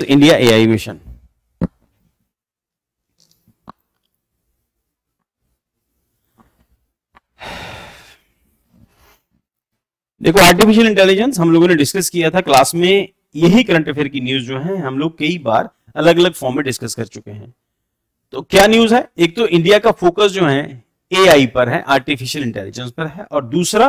India AI mission. देखो artificial intelligence हम लोगों ने डिस्कस किया था क्लास में, यही करंट अफेयर की न्यूज जो है हम लोग कई बार अलग अलग फॉर्म में डिस्कस कर चुके हैं। तो क्या न्यूज है, एक तो इंडिया का फोकस जो है एआई पर है, आर्टिफिशियल इंटेलिजेंस पर है, और दूसरा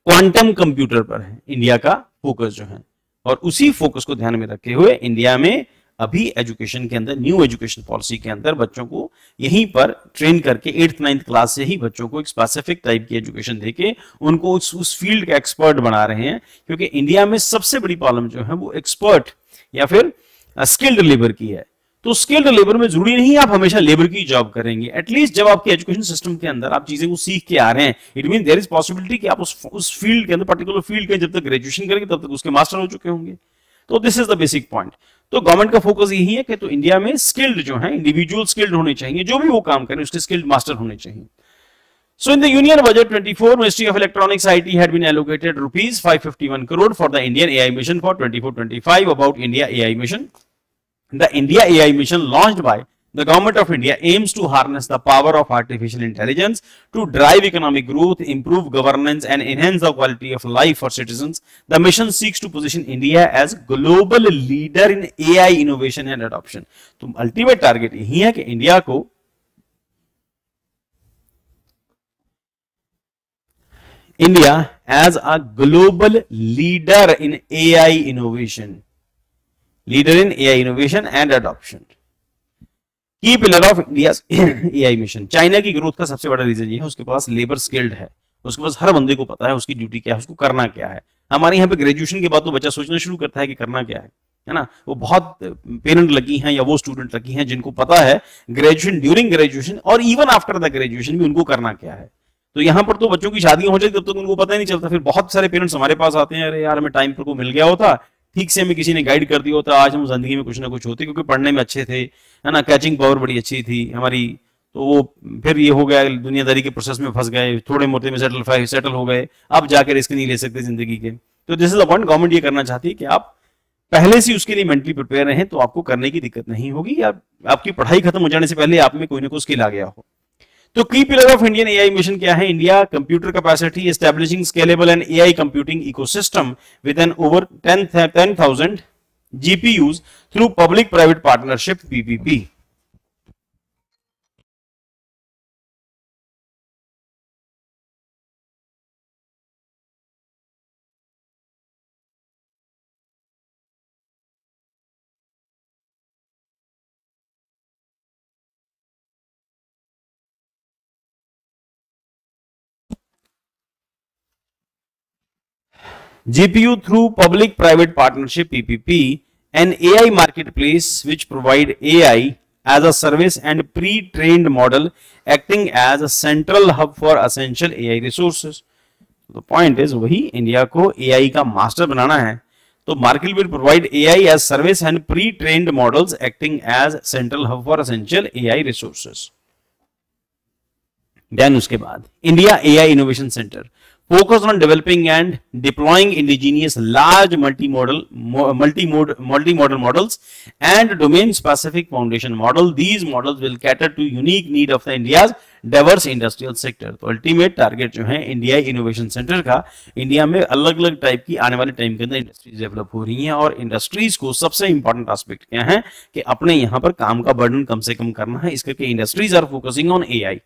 क्वांटम कंप्यूटर पर है इंडिया का फोकस जो है। और उसी फोकस को ध्यान में रखे हुए इंडिया में अभी एजुकेशन के अंदर, न्यू एजुकेशन पॉलिसी के अंदर बच्चों को यहीं पर ट्रेन करके 8th 9th क्लास से ही बच्चों को एक स्पेसिफिक टाइप की एजुकेशन देके उनको उस फील्ड का एक्सपर्ट बना रहे हैं। क्योंकि इंडिया में सबसे बड़ी प्रॉब्लम जो है वो एक्सपर्ट या फिर स्किल्ड लेबर की है। तो स्किल्ड लेबर में जरूरी नहीं आप हमेशा लेबर की जॉब करेंगे, एटलीस्ट जब आपके एजुकेशन सिस्टम के अंदर आप चीजें को सीख के आ रहे हैं, it mean there is possibility कि आप उस फील्ड के अंदर, पर्टिकुलर फील्ड के जब तक ग्रेजुएशन करेंगे तब तक उसके मास्टर हो चुके होंगे। तो this is the basic point. तो गवर्नमेंट का फोकस यही है कि तो इंडिया में स्किल्ड जो है, इंडिविजुअल स्किल्ड होने चाहिए, जो भी वो काम करें उसके स्किल्ड मास्टर होने चाहिए। So in the Union Budget 24, Ministry of Electronics IT had been allocated rupees 551 crore for the Indian AI mission for 24-25. About India AI mission, the India AI mission launched by the Government of India aims to harness the power of artificial intelligence to drive economic growth, improve governance and enhance the quality of life for citizens. The mission seeks to position India as global leader in AI innovation and adoption. तो ultimate target यही है कि India को India as a global leader in AI innovation, leader in AI innovation and adoption. की pillar of India AI mission. China की growth का सबसे बड़ा रीजन ये है, उसके पास लेबर स्किल्ड है, उसके पास हर बंदे को पता है उसकी ड्यूटी क्या है, उसको करना क्या है। हमारे यहाँ पे ग्रेजुएशन के बाद तो बच्चा सोचना शुरू करता है कि करना क्या है ना। वो बहुत पेरेंट लगी हैं या वो स्टूडेंट लगी हैं जिनको पता है ग्रेजुएशन, ड्यूरिंग ग्रेजुएशन और इवन आफ्टर द ग्रेजुएशन भी उनको करना क्या है। तो यहाँ पर तो बच्चों की शादियां हो जाती तब तक उनको पता ही नहीं चलता। फिर बहुत सारे पेरेंट्स हमारे पास आते हैं, अरे यार हमें टाइम पर को मिल गया होता, ठीक से हमें किसी ने गाइड कर दिया होता, आज हम जिंदगी में कुछ ना कुछ होते, क्योंकि पढ़ने में अच्छे थे, है ना, कैचिंग पावर बड़ी अच्छी थी हमारी। तो वो फिर ये हो गया, दुनियादारी के प्रोसेस में फंस गए, थोड़े मोटे में सेटल हो गए, अब जाकर रिस्क नहीं ले सकते जिंदगी के। तो this is the point, government ये करना चाहती है कि आप पहले से उसके लिए मेंटली प्रिपेयर रहें, तो आपको करने की दिक्कत नहीं होगी, या आपकी पढ़ाई खत्म हो जाने से पहले आप में कोई ना कोई स्किल आ गया हो। तो key pillar of Indian AI mission क्या है? India computer capacity, establishing scalable and AI computing ecosystem with an over 10,000 GPUs through public private partnership PPP. GPU through public private partnership PPP, an AI marketplace which provide AI as a service and pre-trained model acting as a central hub for essential AI resources. The point is वही India को AI का master बनाना है, तो market will provide AI as service and pre-trained models acting as central hub for essential AI resources. Then उसके बाद India AI Innovation Center focused on developing and deploying indigenous large multimodal models and domain specific foundation model. These models will cater to unique need of the India's diverse industrial sector. तो ultimate target जो है India innovation centre का, India में अलग अलग type की आने वाले टाइम के अंदर इंडस्ट्रीज डेवलप हो रही हैं, और इंडस्ट्रीज को सबसे इंपॉर्टेंट एस्पेक्ट क्या है कि अपने यहाँ पर काम का बर्डन कम से कम करना है। इस करके industries are focusing on AI,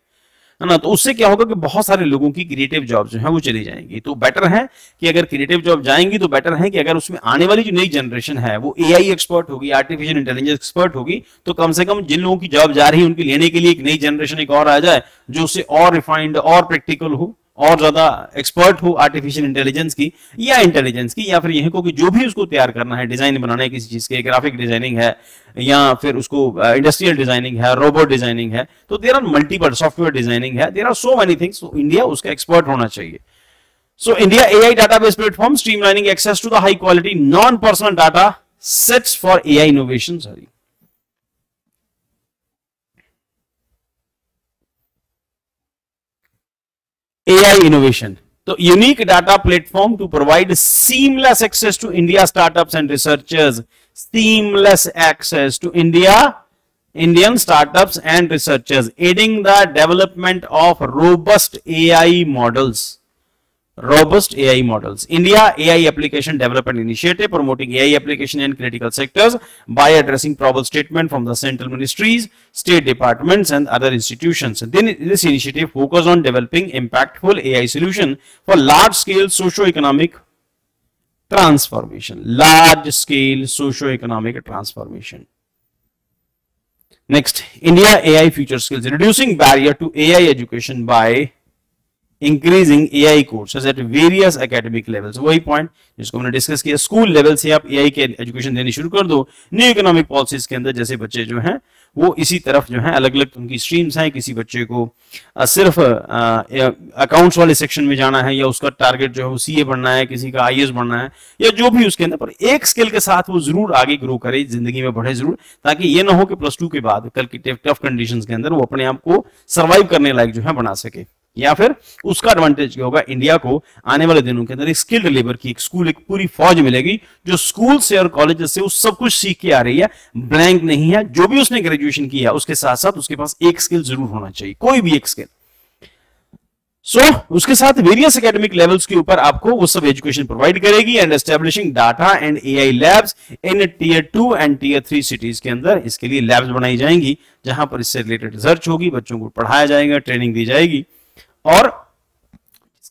है ना। तो उससे क्या होगा कि बहुत सारे लोगों की क्रिएटिव जॉब जो है वो चली जाएंगी। तो बेटर है कि अगर क्रिएटिव जॉब जाएंगी तो बेटर है कि अगर उसमें आने वाली जो नई जनरेशन है वो एआई एक्सपर्ट होगी, आर्टिफिशियल इंटेलिजेंस एक्सपर्ट होगी, तो कम से कम जिन लोगों की जॉब जा रही है उनकी लेने के लिए एक नई जनरेशन एक और आ जाए जो उससे और रिफाइंड और प्रैक्टिकल हो और ज्यादा एक्सपर्ट हो आर्टिफिशियल इंटेलिजेंस की या इंटेलिजेंस की, या फिर यही को कि जो भी उसको तैयार करना है, डिजाइन बनाना है किसी चीज के, ग्राफिक डिजाइनिंग है या फिर उसको इंडस्ट्रियल डिजाइनिंग है, रोबोट डिजाइनिंग है, तो there are multiple, software designing है, there are so many things. तो इंडिया उसका एक्सपर्ट होना चाहिए। So India AI database platform streamlining access to the high quality non personal data sets for AI innovation. AI innovation. So unique data platform to provide seamless access to India startups and researchers, seamless access to Indian startups and researchers, aiding the development of robust AI models. India AI Application Development Initiative, promoting AI application in critical sectors by addressing problem statement from the central ministries, state departments, and other institutions. Then this initiative focused on developing impactful AI solution for large-scale socio-economic transformation. Next, India AI future skills, reducing barrier to AI education by increasing AI courses at various academic levels. वही point जिसको हमने discuss किया, school level से आप AI के education देनी शुरू कर दो। न्यू इकोनॉमिक पॉलिसीज के अंदर जैसे बच्चे जो हैं वो इसी तरफ जो है अलग अलग उनकी स्ट्रीम्स हैं, किसी बच्चे को सिर्फ अकाउंट्स वाले सेक्शन में जाना है या उसका टारगेट जो है वो सीए बनना है, किसी का आईएएस बनना है या जो भी उसके अंदर, पर एक स्किल के साथ वो जरूर आगे ग्रो करे, जिंदगी में बढ़े जरूर, ताकि ये ना हो कि +2 के बाद कल की टफ कंडीशंस के अंदर वो अपने आप को सर्वाइव करने लायक जो है बना सके। या फिर उसका एडवांटेज क्या होगा, इंडिया को आने वाले दिनों के अंदर एक स्किल्ड लेबर की एक पूरी फौज मिलेगी जो स्कूल से और कॉलेज से वो सब कुछ सीख के आ रही है, ब्लैंक नहीं है। जो भी उसने ग्रेजुएशन किया उसके साथ साथ उसके पास एक स्किल जरूर होना चाहिए, कोई भी एक स्किल। उसके साथ वेरियस एकेडमिक लेवल्स के ऊपर आपको वो सब एजुकेशन प्रोवाइड करेगी। And establishing data and AI labs in Tier 2 and Tier 3 cities के अंदर, इसके लिए लैब्स बनाई जाएंगी जहां पर इससे रिलेटेड रिसर्च होगी, बच्चों को पढ़ाया जाएगा, ट्रेनिंग दी जाएगी। और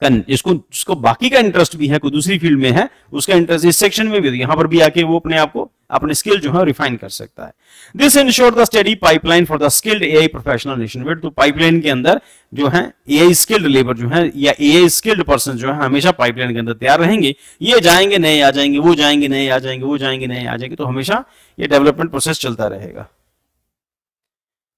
जिसको बाकी का इंटरेस्ट भी है, कोई दूसरी फील्ड में है, उसका इंटरेस्ट इस सेक्शन में भी, यहां पर भी आके वो अपने आप को अपने स्किल जो है रिफाइन कर सकता है। This ensure the study pipeline for the skilled AI professional nationwide. तो पाइपलाइन के अंदर जो है एआई स्किल्ड लेबर जो है या एआई स्किल्ड पर्सन जो है हमेशा पाइपलाइन के अंदर तैयार रहेंगे। ये जाएंगे नए आ जाएंगे, वो जाएंगे नए आ जाएंगे, वो जाएंगे नए आ जाएंगे, तो हमेशा ये डेवलपमेंट प्रोसेस चलता रहेगा।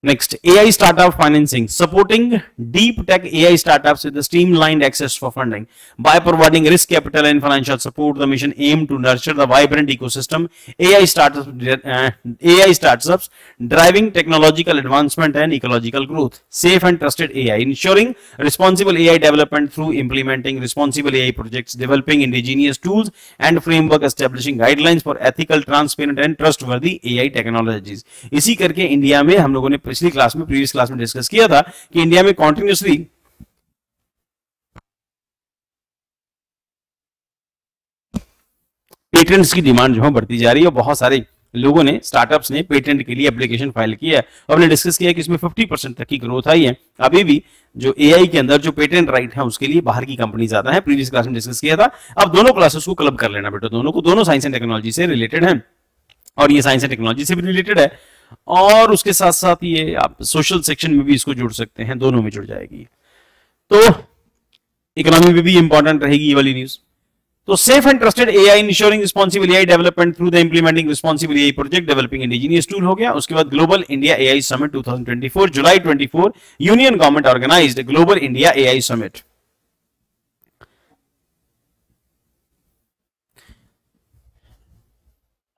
Next, AI startup financing, supporting deep tech AI startups with the streamlined access for funding by providing risk capital and financial support. The mission aimed to nurture the vibrant ecosystem AI startups driving technological advancement and ecological growth. Safe and trusted AI, ensuring responsible AI development through implementing responsible AI projects, developing indigenous tools and framework, establishing guidelines for ethical, transparent and trustworthy AI technologies. इसी करके India में हम लोगों ने previous class में discuss किया था कि इंडिया में कॉन्टिन्यूसली पेटेंट्स की डिमांड जो है बढ़ती जा रही है। बहुत सारे लोगों ने, स्टार्टअप्स ने पेटेंट के लिए एप्लीकेशन फाइल किया है और हमने डिस्कस किया कि इसमें 50% तक की ग्रोथ आई है। अभी भी जो एआई के अंदर जो पेटेंट राइट है उसके लिए बाहर की कंपनी ज्यादा है। प्रीवियस क्लास में डिस्कस किया था। अब दोनों क्लासेस को क्लब कर लेना बेटा, दोनों साइंस एंड टेक्नोलॉजी से रिलेटेड है और ये साइंस एंड टेक्नोलॉजी से भी रिलेटेड है और उसके साथ साथ ये आप सोशल सेक्शन में भी इसको जोड़ सकते हैं, दोनों में जुड़ जाएगी। तो इकोनॉमी में भी इंपॉर्टेंट रहेगी ये वाली न्यूज। तो safe and trusted AI ensuring responsible AI development through the implementing responsible AI project, developing indigenous tool हो गया। उसके बाद global India AI summit 2024, July 24, union government organised global India AI summit.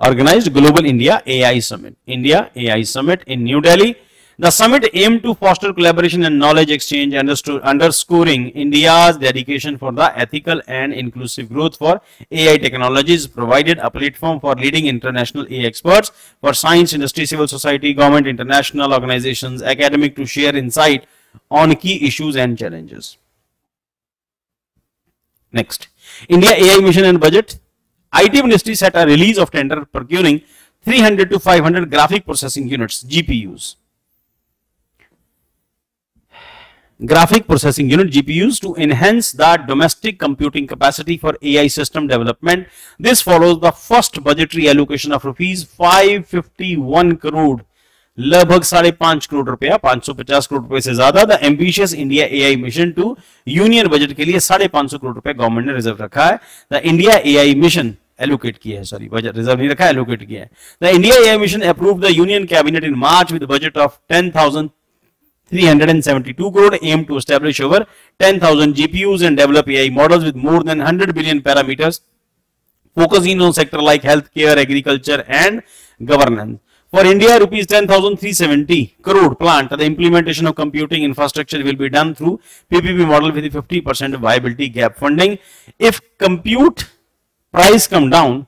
Organized Global India AI Summit in New Delhi. The summit aimed to foster collaboration and knowledge exchange, underscoring India's dedication for the ethical and inclusive growth for AI technologies, provided a platform for leading international AI experts for science, industry, civil society, government, international organizations, academic to share insight on key issues and challenges. Next, India AI mission and budget. IT Ministry set a release of tender procuring 300 to 500 graphic processing units, GPUs. Graphic processing unit, GPUs, to enhance the domestic computing capacity for AI system development. This follows the first budgetary allocation of rupees 551 crore, लगभग 5.5 करोड़ रुपया, 550 करोड़ रुपए से ज्यादा। The ambitious India AI mission to union budget के लिए 550 करोड़ रुपए government ने reserve रखा है। The India AI mission allocate किया है, सॉरी बजट रिजर्व नहीं रखा, एलोकेट किया है। The India AI mission approved the union cabinet in March with budget of 10,372 crore, aim to establish over 10,000 GPUs and develop AI models with more than 100 billion parameters, focusing on sector like healthcare, agriculture and governance. For India, rupees 10,370 crore plant, the implementation of computing infrastructure will be done through PPP model with 50% viability gap funding. If compute price come down,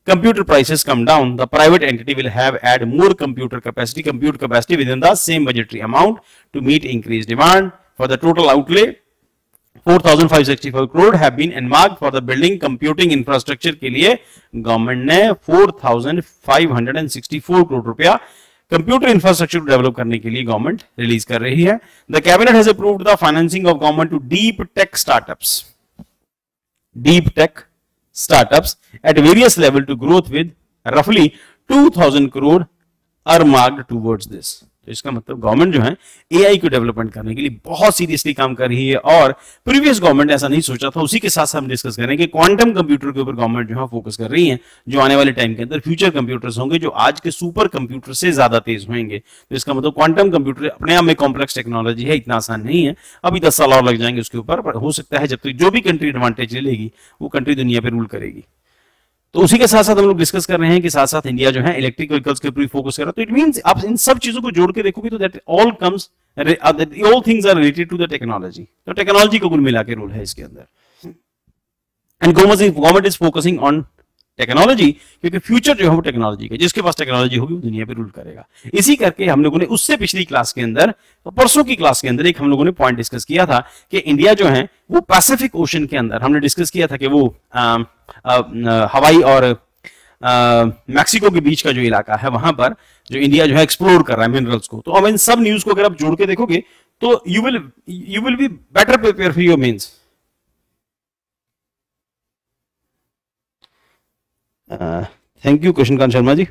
computer prices come down, the private entity will have add more compute capacity within the same budgetary amount to meet increased demand. For the total outlay, 4,565 crore have been earmarked for the building computing infrastructure के लिए government ने 4,564 करोड़ रुपया computer infrastructure को develop करने के लिए government release कर रही है. The cabinet has approved the financing of government to deep tech startups at various level to growth with roughly 2,000 crore earmarked towards this. तो इसका मतलब गवर्नमेंट जो है एआई को डेवलपमेंट करने के लिए बहुत सीरियसली काम कर रही है और प्रीवियस गवर्नमेंट ऐसा नहीं सोचा था. उसी के साथ हम डिस्कस करेंगे कि क्वांटम कंप्यूटर के ऊपर गवर्नमेंट जो है फोकस कर रही है, जो आने वाले टाइम के अंदर फ्यूचर कंप्यूटर्स होंगे जो आज के सुपर कंप्यूटर से ज्यादा तेज होंगे. तो इसका मतलब क्वांटम कंप्यूटर अपने आप में कॉम्प्लेक्स टेक्नोलॉजी है, इतना आसान नहीं है. अभी 10 साल और लग जाएंगे उसके ऊपर, पर हो सकता है जब तक जो भी कंट्री एडवांटेज लेगी वो कंट्री दुनिया पर रूल करेगी. तो उसी के साथ साथ हम लोग डिस्कस कर रहे हैं कि साथ साथ इंडिया जो है इलेक्ट्रिक व्हीकल्स के ऊपर फोकस कर रहा है. तो इट मींस आप इन सब चीजों को जोड़ के देखोगे तो that all comes all things are related to the technology. तो टेक्नोलॉजी को कुल मिला के रोल है इसके अंदर. And government is focusing on technology क्योंकि फ्यूचर जो है वो टेक्नोलॉजी का, जिसके पास टेक्नोलॉजी होगी वो दुनिया पे रूल करेगा. इसी करके हम लोगों ने उससे पिछली क्लास के अंदर, परसों की क्लास के अंदर एक हम लोगों ने पॉइंट डिस्कस किया था कि इंडिया जो है वो पैसिफिक ओशन के अंदर, हमने डिस्कस किया था कि वो हवाई और मैक्सिको के बीच का जो इलाका है वहां पर जो इंडिया जो है एक्सप्लोर कर रहा है मिनरल्स को. तो अब इन सब न्यूज को अगर आप जोड़ के देखोगे तो you will be better prepare for your mains. Thank you Krishnakant Sharma ji.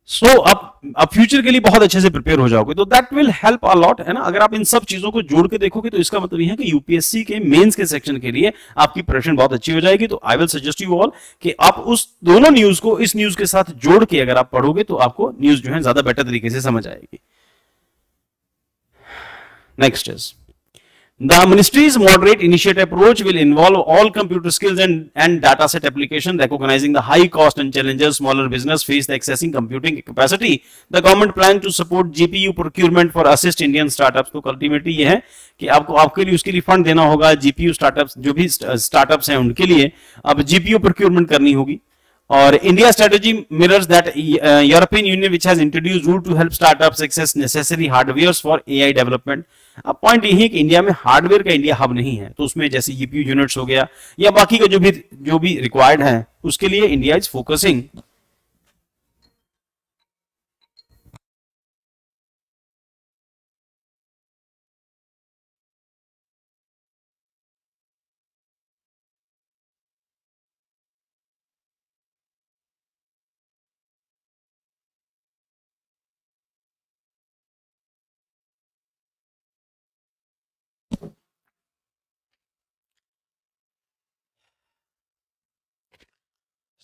So आप फ्यूचर के लिए बहुत अच्छे से प्रिपेयर हो जाओगे तो that will help a lot, है ना. अगर आप इन सब चीजों को जोड़ के देखोगे तो इसका मतलब यह है कि यूपीएससी के मेंस के सेक्शन के लिए आपकी प्रिपरेशन बहुत अच्छी हो जाएगी. तो I will suggest you all कि आप उस दोनों न्यूज को इस न्यूज के साथ जोड़ के अगर आप पढ़ोगे तो आपको न्यूज जो है ज्यादा बेटर तरीके से समझ आएगी. Next is the ministry's moderate initiative approach will involve all computer skills and data set application, recognizing the high cost and challenges smaller business face the accessing computing capacity. The government plan to support GPU procurement for assist Indian startups. तो ultimately ये है कि आपको आपके लिए उसके लिए fund देना होगा. GPU startups जो भी startups हैं उनके लिए अब GPU procurement करनी होगी. और India strategy mirrors that European Union which has introduced rule to help startups access necessary hardwares for AI development. अब पॉइंट यही है कि इंडिया में हार्डवेयर का इंडिया हब नहीं है, तो उसमें जैसे जीपीयू यूनिट्स हो गया या बाकी का जो भी रिक्वायर्ड है उसके लिए इंडिया इज फोकसिंग.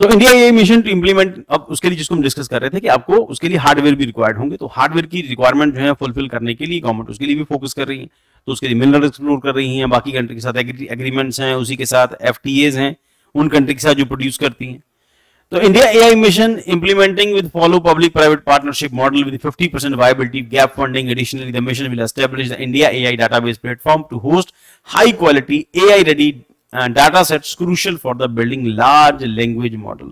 तो इंडिया ये मिशन टू इंप्लीमेंट, अब उसके लिए जिसको हम डिस्कस कर रहे थे कि आपको उसके लिए हार्डवेयर भी रिक्वायर्ड होंगे. तो हार्डवेयर की रिक्वायरमेंट जो है फुलफिल करने के लिए गवर्नमेंट उसके लिए भी फोकस कर रही है. तो उसके लिए मिनरल एक्सप्लोर कर रही है, बाकी कंट्री के साथ एग्रीमेंट्स हैं, उसी के साथ एफटीएज हैं उन कंट्री के साथ जो प्रोड्यूस करती हैं. तो India AI mission implementing with follow public private partnership model with 50% viability gap funding. Additionally the mission will establish the India AI database platform to host high quality AI ready data sets crucial for the building large language model.